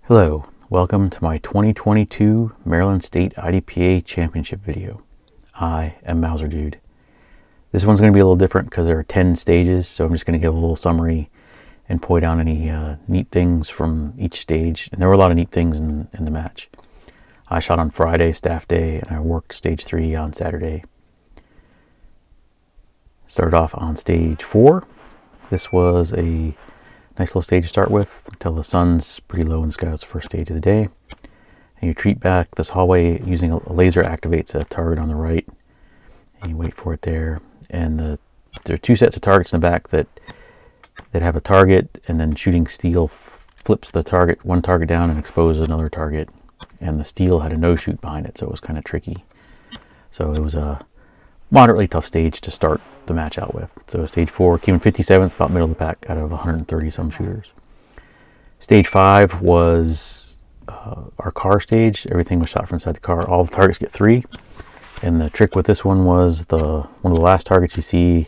Hello, welcome to my 2022 Maryland State IDPA Championship video. I am mauserdude. This one's going to be a little different because there are 10 stages, so I'm just going to give a little summary and point out any neat things from each stage. And there were a lot of neat things in the match. I shot on Friday, staff day, and I worked stage 3 on Saturday. Started off on stage 4. This was a nice little stage to start with until the sun's pretty low in the sky. It's the first stage of the day. And you retreat back this hallway using a laser activates a target on the right. And you wait for it there. And there are 2 sets of targets in the back that have a target, and then shooting steel flips the target, one target down and exposes another target. And the steel had a no shoot behind it, so it was kind of tricky. So it was a moderately tough stage to start the match out with. So stage 4 came in 57th, about middle of the pack out of 130 some shooters. Stage 5 was our car stage. Everything was shot from inside the car. All the targets get 3. And the trick with this one was one of the last targets you see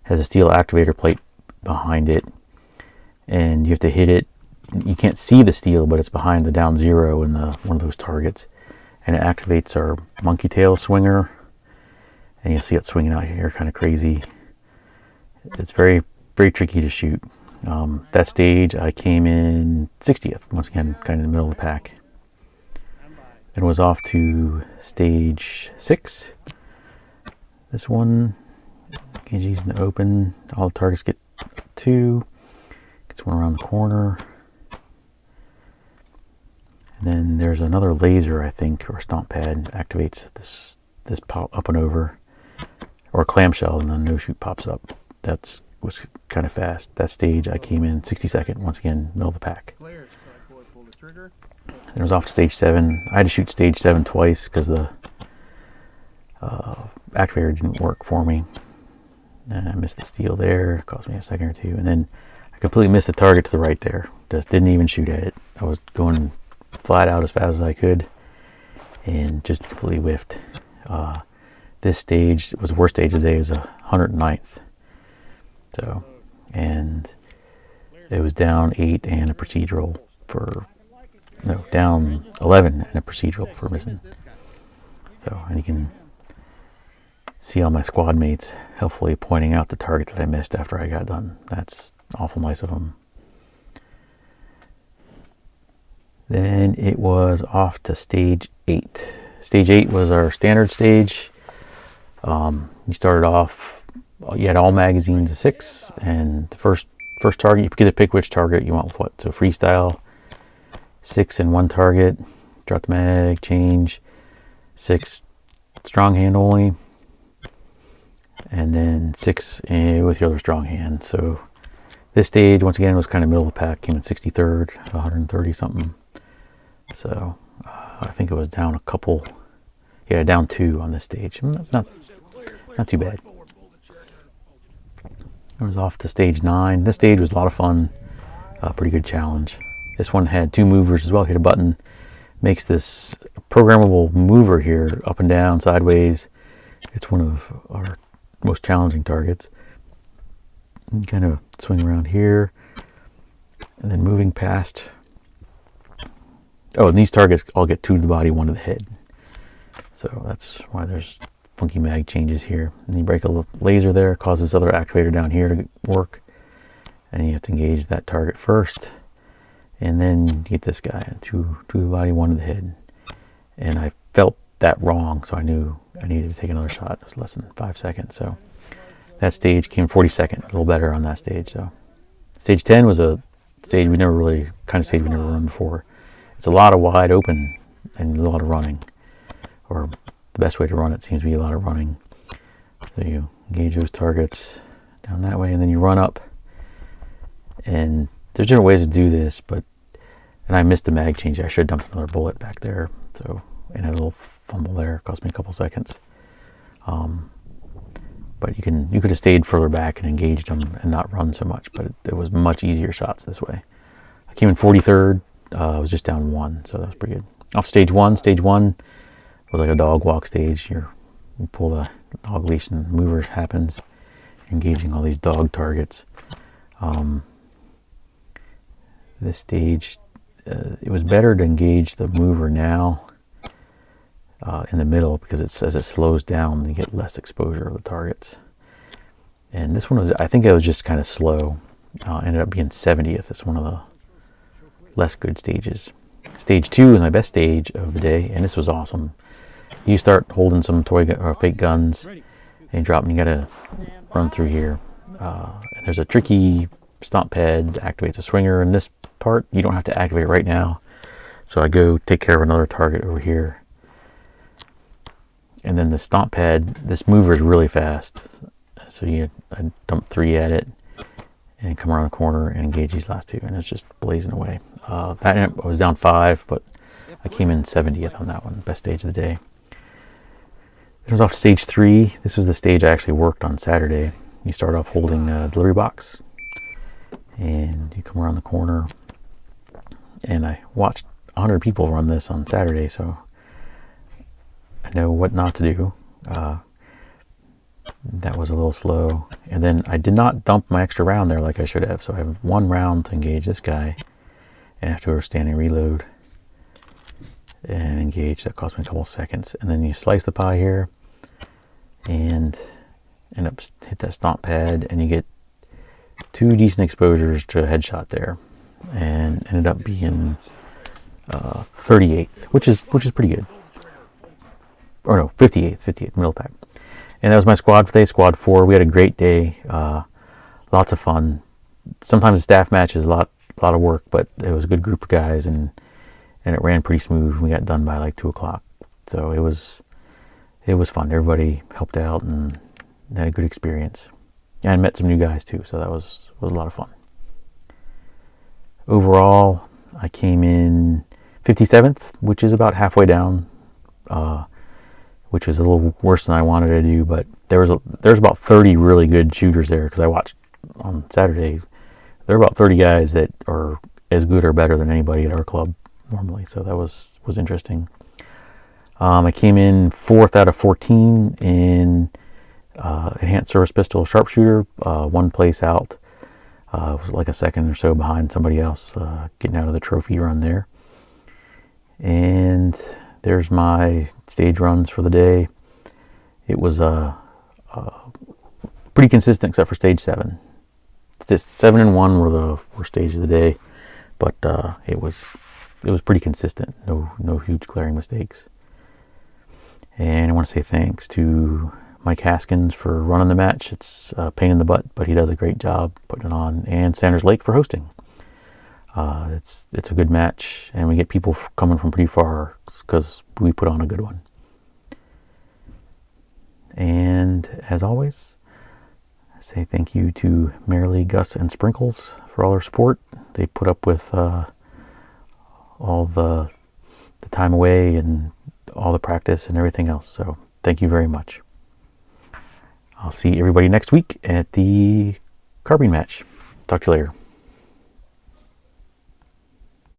has a steel activator plate behind it, and you have to hit it. You can't see the steel, but it's behind the down 0 in one of those targets, and it activates our monkey tail swinger. And you'll see it swinging out here, kind of crazy. It's very, very tricky to shoot. That stage, I came in 60th, once again, kind of in the middle of the pack. Then was off to stage 6. This one, KG's in the open. All the targets get 2. Gets one around the corner. And then there's another laser, I think, or stomp pad, activates this pop up and over. Or clamshell, and then no shoot pops up. That was kind of fast. That stage I came in 62nd, once again, middle of the pack. Then I was off to stage 7. I had to shoot stage 7 twice because the activator didn't work for me. And I missed the steel there. It cost me a second or 2. And then I completely missed the target to the right there. Just didn't even shoot at it. I was going flat out as fast as I could and just completely whiffed. This stage was the worst stage of the day. It was 109th. So, and it was down 8 and a procedural down 11 and a procedural for missing. So, and you can see all my squad mates helpfully pointing out the target that I missed after I got done. That's awful nice of them. Then it was off to stage 8. Stage 8 was our standard stage. You started off, you had all magazines of 6, and the first target, you get to pick which target you want with what. So freestyle, 6 in one target, drop the mag, change, 6 strong hand only, and then 6 with your other strong hand. So this stage, once again, was kind of middle of the pack, came in 63rd, 130 something. So I think it was down a couple. Yeah, down 2 on this stage. Not too bad. I was off to stage 9. This stage was a lot of fun. Pretty good challenge. This one had 2 movers as well. Hit a button, makes this programmable mover here, up and down, sideways. It's one of our most challenging targets. You kind of swing around here, and then moving past. Oh, and these targets all get 2 to the body, 1 to the head. So that's why there's funky mag changes here. And you break a laser there, causes this other activator down here to work. And you have to engage that target first. And then you get this guy, 2 to the body, 1 to the head. And I felt that wrong, so I knew I needed to take another shot. It was less than 5 seconds. So that stage came 42nd, a little better on that stage. So stage 10 was a stage we never run before. It's a lot of wide open and a lot of running. Or the best way to run it seems to be a lot of running. So you engage those targets down that way, and then you run up. And there's different ways to do this, and I missed the mag change. I should have dumped another bullet back there. So, and a little fumble there, cost me a couple seconds. But you could have stayed further back and engaged them and not run so much. But it was much easier shots this way. I came in 43rd. I was just down 1, so that was pretty good. Off stage 1. Stage 1 was like a dog walk stage. You pull the dog leash and the mover happens, engaging all these dog targets. This stage it was better to engage the mover now in the middle, because as it slows down, you get less exposure of the targets. And this one was, I think it was just kind of slow. Ended up being 70th. It's one of the less good stages. Stage 2 is my best stage of the day, and this was awesome. You start holding some fake guns and drop them. You gotta run through here. And there's a tricky stomp pad that activates a swinger. In this part, you don't have to activate it right now. So I go take care of another target over here. And then the stomp pad, this mover is really fast. So I dump 3 at it and come around the corner and engage these last 2, and it's just blazing away. I was down 5, but I came in 70th on that one. Best stage of the day. It was off to stage 3. This was the stage I actually worked on Saturday. You start off holding a delivery box, and you come around the corner. And I watched 100 people run this on Saturday, so I know what not to do. That was a little slow. And then I did not dump my extra round there like I should have. So I have 1 round to engage this guy, and I have to go standing reload and engage. That cost me a couple seconds. And then you slice the pie here and end up hit that stomp pad, and you get 2 decent exposures to a headshot there, and ended up being 38th, which is pretty good. Or no, 58th middle pack. And that was my squad for today, squad 4. We had a great day, lots of fun. Sometimes the staff match is a lot of work, but it was a good group of guys, and it ran pretty smooth. We got done by like 2 o'clock, so it was fun. Everybody helped out and had a good experience, and I met some new guys too, so that was a lot of fun. Overall, I came in 57th, which is about halfway down. Which was a little worse than I wanted to do, but there's about 30 really good shooters there, because I watched on Saturday. There were about 30 guys that are as good or better than anybody at our club normally, so that was interesting. I came in 4th out of 14 in enhanced service pistol sharpshooter, 1 place out. Was like a second or so behind somebody else getting out of the trophy run there. And there's my stage runs for the day. It was pretty consistent except for stage 7. Just 7 and 1 were the worst stage of the day, but it was pretty consistent. No huge glaring mistakes. And I want to say thanks to Mike Haskins for running the match. It's a pain in the butt, but he does a great job putting it on. And Sanders Lake for hosting. It's a good match, and we get people coming from pretty far because we put on a good one. And as always, I say thank you to Merrily, Gus, and Sprinkles for all their support. They put up with all the time away and all the practice and everything else. So thank you very much. I'll see everybody next week at the carbine match. Talk to you later.